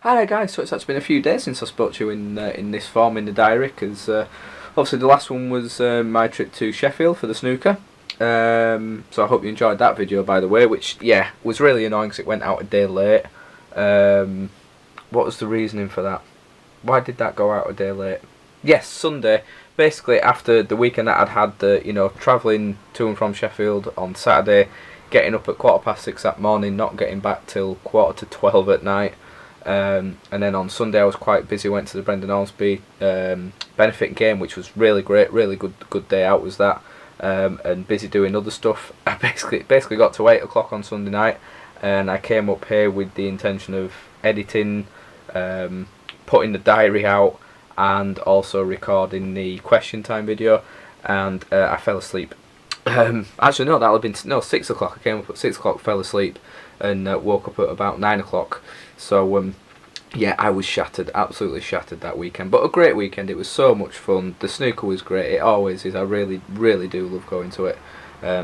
Hi there guys, so it's actually been a few days since I spoke to you in this form in the diary, because obviously the last one was my trip to Sheffield for the snooker. So I hope you enjoyed that video, by the way, which, yeah, was really annoying because it went out a day late. What was the reasoning for that? Why did that go out a day late? Yes, Sunday. Basically, after the weekend that I'd had, travelling to and from Sheffield on Saturday, getting up at 6:15 that morning, not getting back till 11:45 at night. And then on Sunday I was quite busy, went to the Brendan Ormsby benefit game, which was really great, really good day out was that, and busy doing other stuff. I basically got to 8 o'clock on Sunday night, and I came up here with the intention of editing, putting the diary out, and also recording the question time video, and I fell asleep. Actually no, that would have been 6 o'clock. I came up at 6 o'clock, fell asleep, and woke up at about 9 o'clock. So yeah, I was shattered, absolutely shattered that weekend. But a great weekend, it was so much fun. The snooker was great, it always is. I really do love going to it.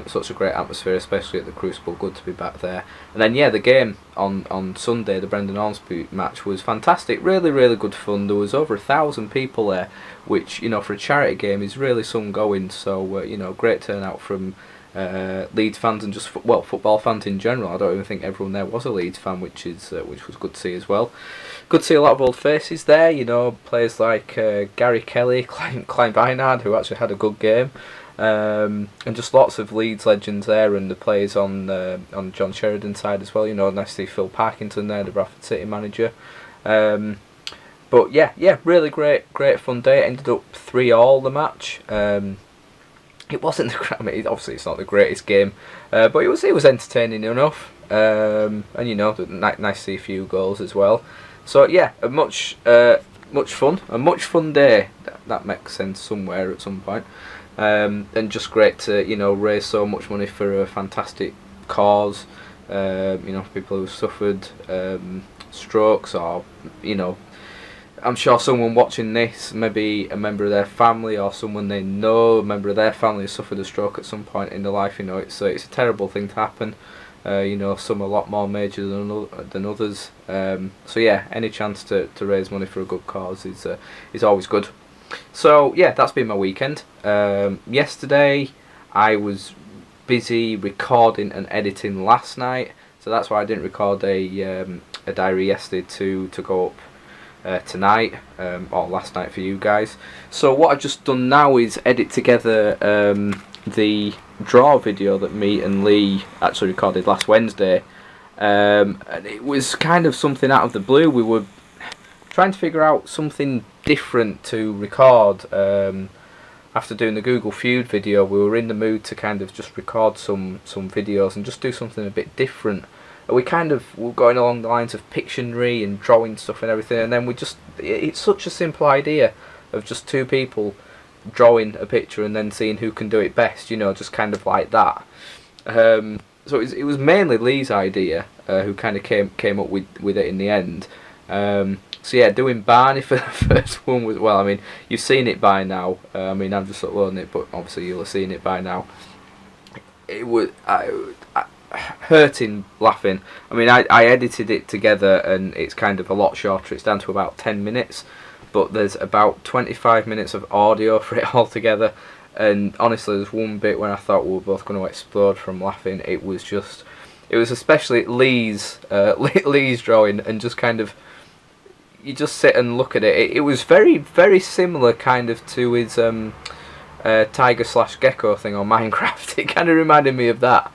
Such a great atmosphere, especially at the Crucible. Good to be back there. And then yeah, the game on Sunday, the Brendan Ormsby match, was fantastic. Really good fun. There was over 1,000 people there, which, for a charity game is really some going. So great turnout from Leeds fans and just football fans in general. I don't even think everyone there was a Leeds fan, which was good to see as well. Good to see a lot of old faces there. Players like Gary Kelly, Clive Einard, who actually had a good game, and just lots of Leeds legends there, and the players on John Sheridan's side as well. Nice to see Phil Parkinson there, the Bradford City manager. But yeah, really great fun day. It ended up 3-3 the match. It wasn't obviously it's not the greatest game, but it was entertaining enough, and nice to see a few goals as well. So yeah, a much fun day. That makes sense somewhere at some point, and just great to raise so much money for a fantastic cause. People who suffered strokes, or I'm sure someone watching this, maybe a member of their family or someone they know, a member of their family, has suffered a stroke at some point in their life. It's a terrible thing to happen. Some a lot more major than others. So yeah, any chance to raise money for a good cause is always good. So yeah, that's been my weekend. Yesterday I was busy recording and editing last night, so that's why I didn't record a diary yesterday to go up tonight, or last night for you guys. So what I've just done now is edit together the draw video that me and Lee actually recorded last Wednesday, and it was kind of something out of the blue. We were trying to figure out something different to record. After doing the Google Feud video, we were in the mood to kind of just record some videos and just do something a bit different. We were going along the lines of Pictionary and drawing stuff and everything, and then it's such a simple idea of just two people drawing a picture and then seeing who can do it best, just kind of like that. So it was mainly Lee's idea, who kind of came up with it in the end. So yeah, doing Barney for the first one was, well, I mean, you've seen it by now. I'm just uploading it, but obviously you'll have seen it by now. It was hurting laughing. I mean, I edited it together and it's kind of a lot shorter. It's down to about 10 minutes, but there's about 25 minutes of audio for it all together. And honestly, there's one bit where I thought we were both going to explode from laughing. It was especially Lee's drawing, and just kind of, you just sit and look at it. It was very similar kind of to his tiger/gecko thing on Minecraft. It kind of reminded me of that.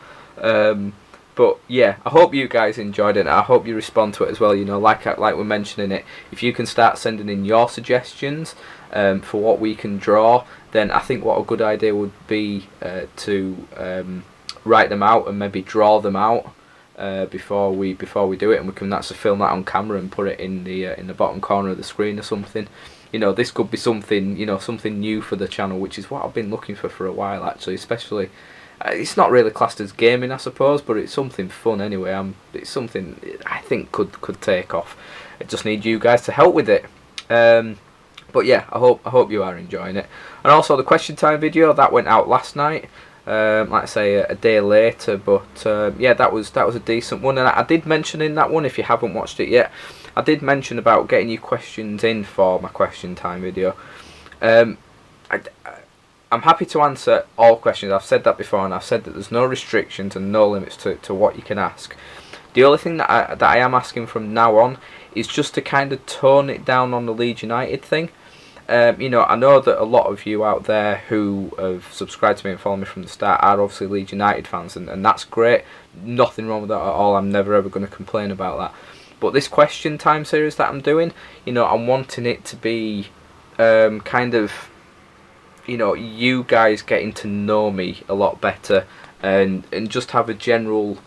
But yeah, I hope you guys enjoyed it. I hope you respond to it as well. Like we're mentioning it, if you can start sending in your suggestions for what we can draw, then I think what a good idea would be to write them out and maybe draw them out before we do it, and we can actually film that on camera and put it in the bottom corner of the screen or something. This could be something something new for the channel, which is what I've been looking for a while actually, especially. It's not really classed as gaming, I suppose, but it's something fun anyway. It's something I think could take off. I just need you guys to help with it. But yeah, I hope you are enjoying it. And also the question time video that went out last night. like I say, a day later. But yeah, that was a decent one, and I did mention in that one, if you haven't watched it yet, I did mention about getting your questions in for my question time video. Um, I, I'm happy to answer all questions. I've said that before, and I've said that there's no restrictions and no limits to what you can ask. The only thing that I am asking from now on is just to kind of tone it down on the Leeds United thing. You know, I know that a lot of you out there who have subscribed to me and followed me from the start are obviously Leeds United fans, and that's great. Nothing wrong with that at all. I'm never ever going to complain about that. But this question time series that I'm doing, you know, I'm wanting it to be kind of, you know, you guys getting to know me a lot better, and just have a general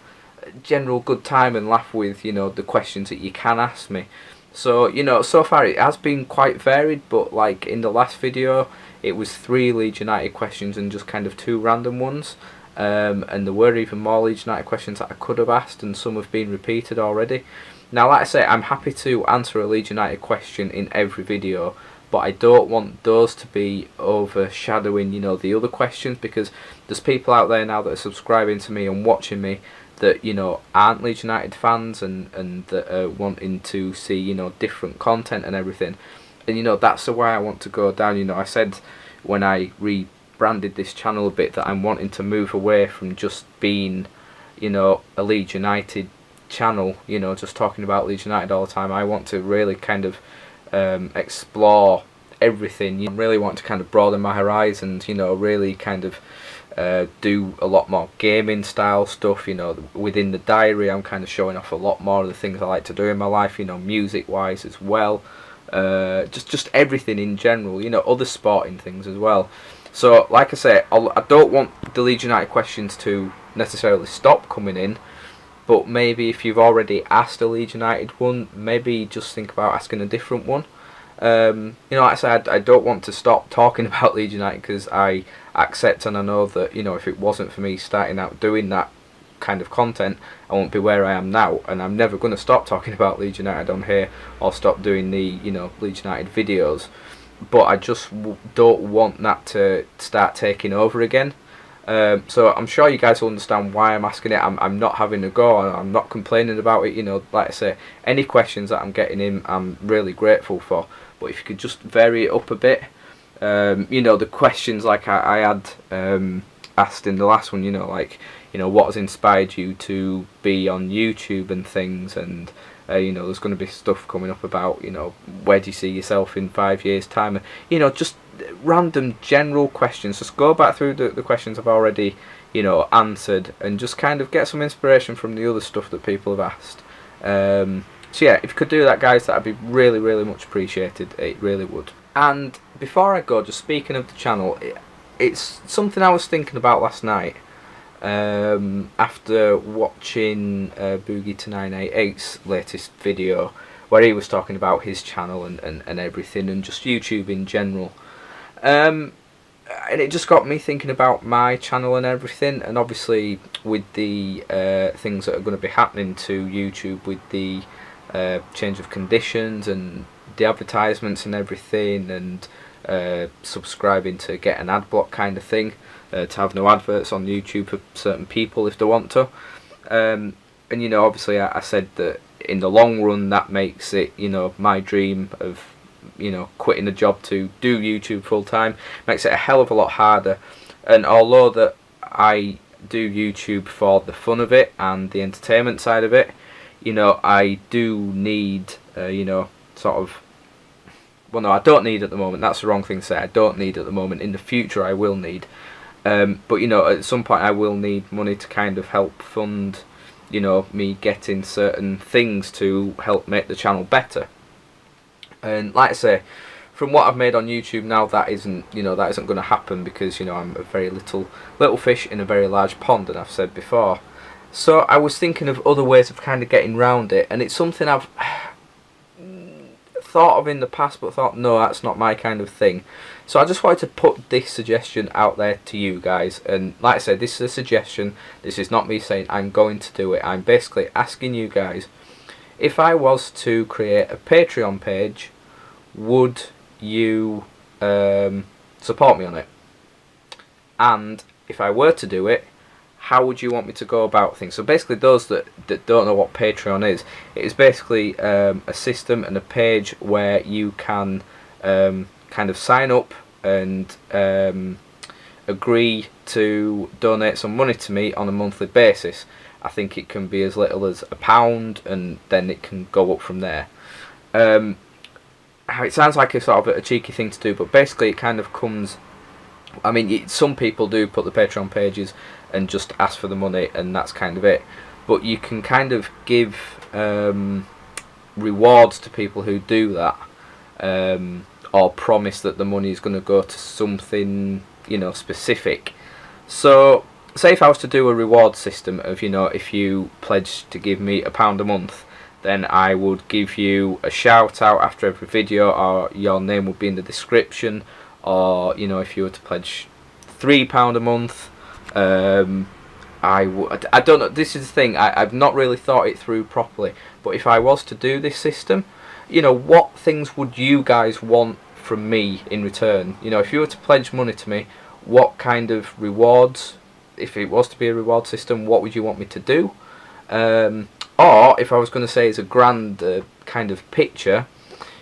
good time and laugh with, you know, the questions that you can ask me. So, you know, so far it has been quite varied, but like in the last video it was 3 Leeds United questions and just kind of 2 random ones, and there were even more Leeds United questions that I could have asked, and some have been repeated already. Now, like I say, I'm happy to answer a Leeds United question in every video, but I don't want those to be overshadowing, you know, the other questions, because there's people out there now that are subscribing to me and watching me that, you know, aren't Leeds United fans, and that are wanting to see, you know, different content and everything. And, you know, that's the way I want to go down. You know, I said when I rebranded this channel a bit that I'm wanting to move away from just being, you know, a Leeds United channel, you know, just talking about Leeds United all the time. I want to really kind of explore everything. You really want to kind of broaden my horizons, you know, really kind of do a lot more gaming style stuff. You know, within the diary I'm kind of showing off a lot more of the things I like to do in my life, you know, music wise as well, just everything in general, you know, other sporting things as well. So like I say, I don't want the Leeds United questions to necessarily stop coming in, but maybe if you've already asked a Leeds United one, maybe just think about asking a different one. You know, like I said, I don't want to stop talking about Leeds United, because I accept and I know that, you know, if it wasn't for me starting out doing that kind of content, I won't be where I am now, and I'm never going to stop talking about Leeds United on here or stop doing the, you know, Leeds United videos. But I just don't want that to start taking over again. So I'm sure you guys will understand why I'm asking it. I'm not having a go, I'm not complaining about it. You know, like I say, any questions that I'm getting in, I'm really grateful for. But if you could just vary it up a bit, you know, the questions like I had asked in the last one, you know, like, you know, what has inspired you to be on YouTube and things, and you know, there's going to be stuff coming up about, you know, where do you see yourself in 5 years time, and, you know, just random general questions. Just go back through the questions I've already, you know, answered, and just kind of get some inspiration from the other stuff that people have asked. So yeah, if you could do that, guys, that'd be really, really much appreciated. It really would. And before I go, just speaking of the channel, it's something I was thinking about last night, after watching Boogie2988's latest video, where he was talking about his channel and everything, and just YouTube in general. And it just got me thinking about my channel and everything, and obviously with the things that are going to be happening to YouTube with the change of conditions and the advertisements and everything, and subscribing to get an ad block kind of thing, to have no adverts on YouTube for certain people if they want to. And you know, obviously I said that in the long run that makes it, you know, my dream of, you know, quitting a job to do YouTube full time, makes it a hell of a lot harder. And although that I do YouTube for the fun of it and the entertainment side of it, you know, I do need, you know, sort of, well, no, I don't need at the moment, that's the wrong thing to say, I don't need at the moment. In the future I will need, but you know, at some point I will need money to kind of help fund, you know, me getting certain things to help make the channel better. And like I say, from what I've made on YouTube now, that isn't, you know, that isn't going to happen, because, you know, I'm a very little fish in a very large pond, and I've said before. So I was thinking of other ways of kind of getting round it, and it's something I've thought of in the past, but thought, no, that's not my kind of thing. So I just wanted to put this suggestion out there to you guys. And like I said, this is a suggestion, this is not me saying I'm going to do it. I'm basically asking you guys, if I was to create a Patreon page, would you support me on it? And if I were to do it, how would you want me to go about things? So basically, those that don't know what Patreon is, it is basically a system and a page where you can kind of sign up and agree to donate some money to me on a monthly basis. I think it can be as little as £1, and then it can go up from there. It sounds like a sort of a cheeky thing to do, but basically it kind of comes. I mean, some people do put the Patreon pages and just ask for the money, and that's kind of it. But you can kind of give rewards to people who do that, or promise that the money is going to go to something, you know, specific. So, say if I was to do a reward system of, you know, if you pledge to give me £1 a month, then I would give you a shout out after every video, or your name would be in the description. Or, you know, if you were to pledge £3 a month, I don't know, this is the thing, I've not really thought it through properly, but if I was to do this system, you know, what things would you guys want from me in return? You know, if you were to pledge money to me, what kind of rewards, if it was to be a reward system, what would you want me to do? Or, if I was going to say as a grand kind of picture,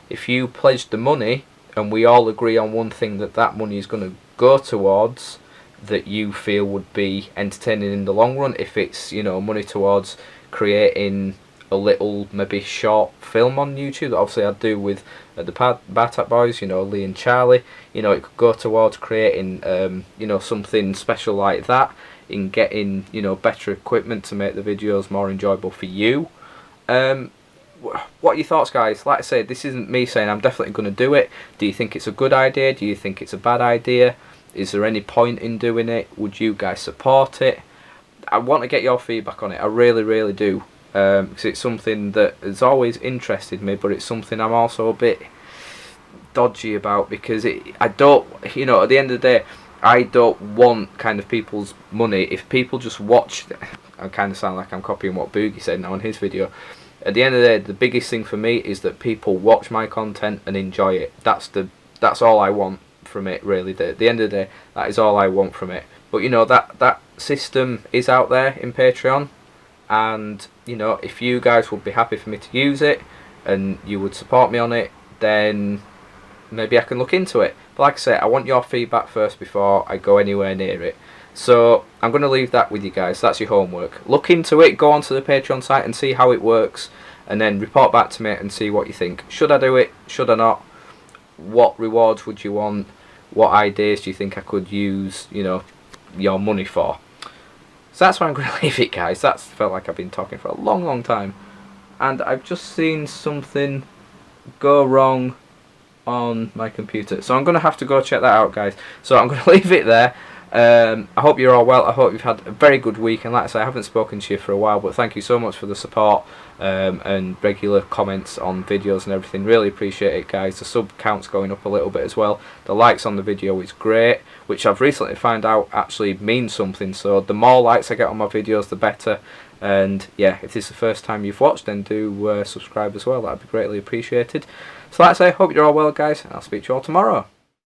if you pledged the money, and we all agree on one thing that money is going to go towards, that you feel would be entertaining in the long run. If it's, you know, money towards creating a little maybe short film on YouTube that obviously I do with the Bartak Boys, you know, Lee and Charlie, you know, it could go towards creating you know, something special like that, in getting, you know, better equipment to make the videos more enjoyable for you. What are your thoughts, guys? Like I said, this isn't me saying I'm definitely going to do it. Do you think it's a good idea? Do you think it's a bad idea? Is there any point in doing it? Would you guys support it? I want to get your feedback on it. I really, really do. Because it's something that has always interested me, but it's something I'm also a bit dodgy about, because I don't, you know, at the end of the day, I don't want kind of people's money. If people just watch, I kind of sound like I'm copying what Boogie said now in his video. At the end of the day, the biggest thing for me is that people watch my content and enjoy it. That's all I want from it, really. At the end of the day, that is all I want from it. But, you know, that system is out there in Patreon, and, you know, if you guys would be happy for me to use it and you would support me on it, then maybe I can look into it. But like I say, I want your feedback first before I go anywhere near it. So I'm going to leave that with you guys. That's your homework. Look into it, go onto the Patreon site and see how it works, and then report back to me and see what you think. Should I do it? Should I not? What rewards would you want? What ideas do you think I could use, you know, your money for? So that's where I'm going to leave it, guys. That's felt like I've been talking for a long, long time. And I've just seen something go wrong on my computer. So I'm going to have to go check that out, guys. So I'm going to leave it there. I hope you're all well. I hope you've had a very good week, and like I say, I haven't spoken to you for a while, but thank you so much for the support and regular comments on videos and everything. Really appreciate it, guys. The sub count's going up a little bit as well. The likes on the video is great, which I've recently found out actually means something. So the more likes I get on my videos, the better. And yeah, if this is the first time you've watched, then do subscribe as well. That'd be greatly appreciated. So like I say, hope you're all well, guys, and I'll speak to you all tomorrow.